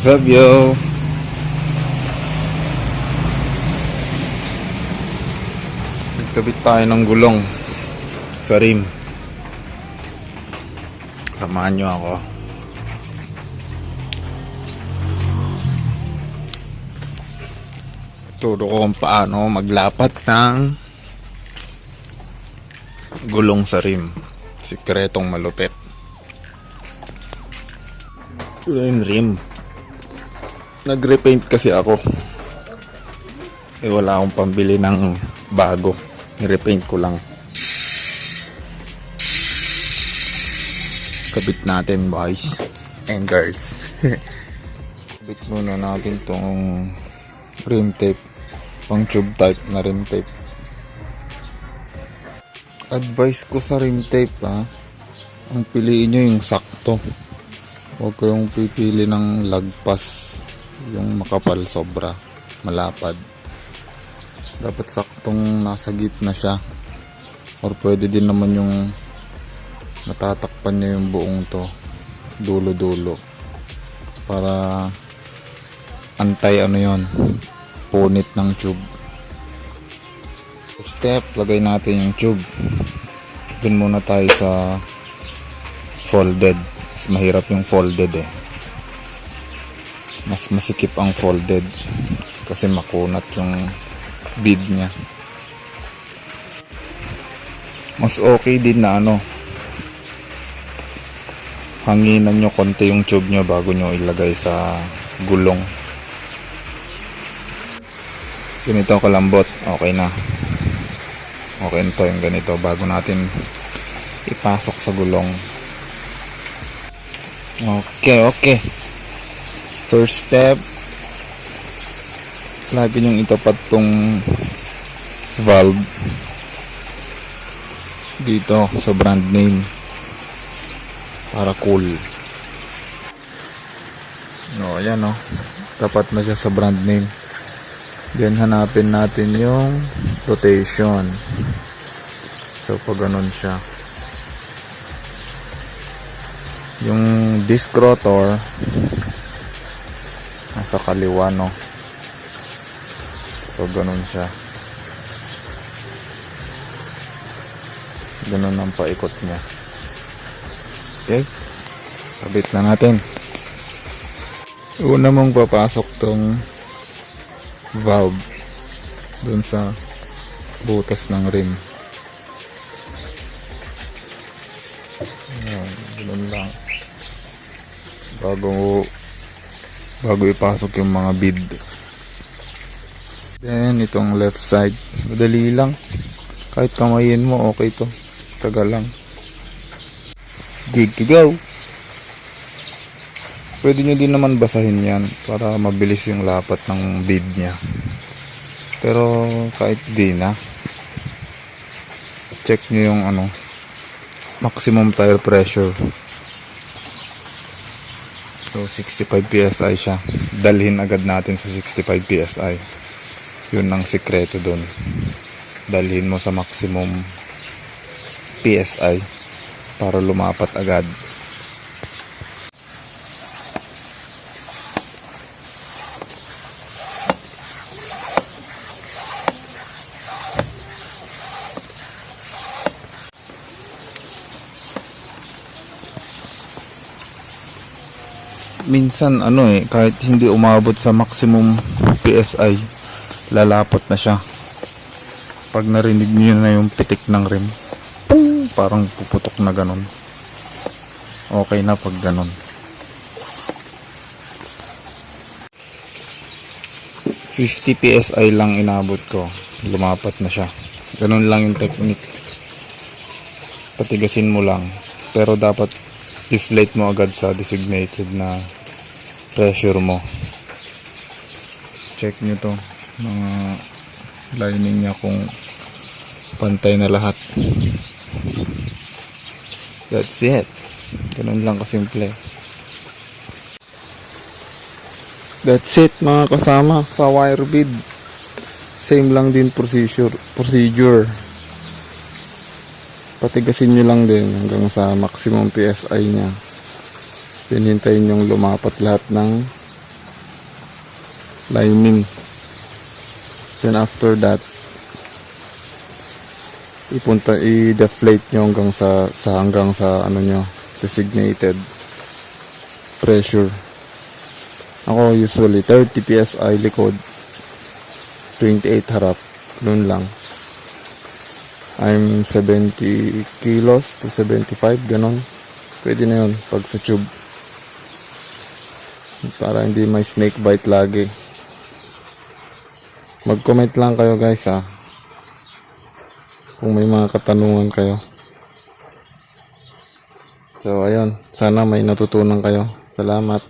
What's up, yo? Nagkabit tayo ng gulong sa rim. Samahan nyo ako. Turo ko kung paano maglapat ng gulong sa rim. Sikretong malupit. Ito yung rim. Nag-repaint kasi ako. Wala akong pambili ng bago. Ni-repaint ko lang. Kabit natin, boys and girls. Kabit muna natin tong rim tape. Pang tube type na rim tape. Advice ko sa rim tape, ang piliin nyo yung sakto. Huwag kayong pipili ng lagpas, yung makapal sobra, malapad. Dapat saktong nasa gitna siya. Or pwede din naman yung natatakpan niya yung buong to, dulo-dulo. Para antay punit ng tube. Step, lagay natin yung tube. Dun muna tayo sa folded. Mas mahirap yung folded Mas masikip ang folded kasi makunat yung bead niya. Mas okay din na hanginan nyo konti yung tube nyo bago nyo ilagay sa gulong. Ganito kalambot, okay na. Okay na to yung ganito bago natin ipasok sa gulong. Okay. First step, lagi nyong itapat tong valve dito sa brand name para cool. Ayan tapat na siya sa brand name. Then hanapin natin yung rotation. So pag ganun siya, yung disc rotor nasa kaliwa so ganun siya, ganun ang paikot niya. Okay, kabit na natin. Una mong papasok tong valve dun sa butas ng rim. Ganun lang bago ipasok yung mga bead. Then itong left side, madali lang, kahit kamayin mo okay to, tagal lang. Good to go. Pwede nyo din naman basahin yan para mabilis yung lapat ng bead nya, pero kahit di na, check nyo yung maximum tire pressure. So 65 PSI siya. Dalhin agad natin sa 65 PSI. Yun ang sikreto dun. Dalhin mo sa maximum PSI para lumapat agad. Minsan kahit hindi umabot sa maximum PSI, lalapat na siya. Pag narinig niyo na yung pitik ng rim, pung, parang puputok na ganun. Okay na pag ganun. 50 PSI lang inabot ko, lumapat na siya. Ganun lang yung technique. Patigasin mo lang, pero dapat deflate mo agad sa designated na pressure mo. Check nyo to, mga lining nya kung pantay na lahat. That's it. Ganun lang kasimple. That's it mga kasama sa wire bead. Same lang din procedure. Patigasin nyo lang din hanggang sa maximum PSI nya. Then hintayin yung lumapat lahat ng lining. Then after that, i-deflate nyo hanggang sa ano nyo, designated pressure. Ako usually 30 psi likod, 28 harap, noon lang. I'm 70 kilos to 75, ganon. Pwede na yun pag sa tube. Para hindi may snake bite lagi. Mag-comment lang kayo guys ha, kung may mga katanungan kayo. So ayun, sana may natutunan kayo. Salamat.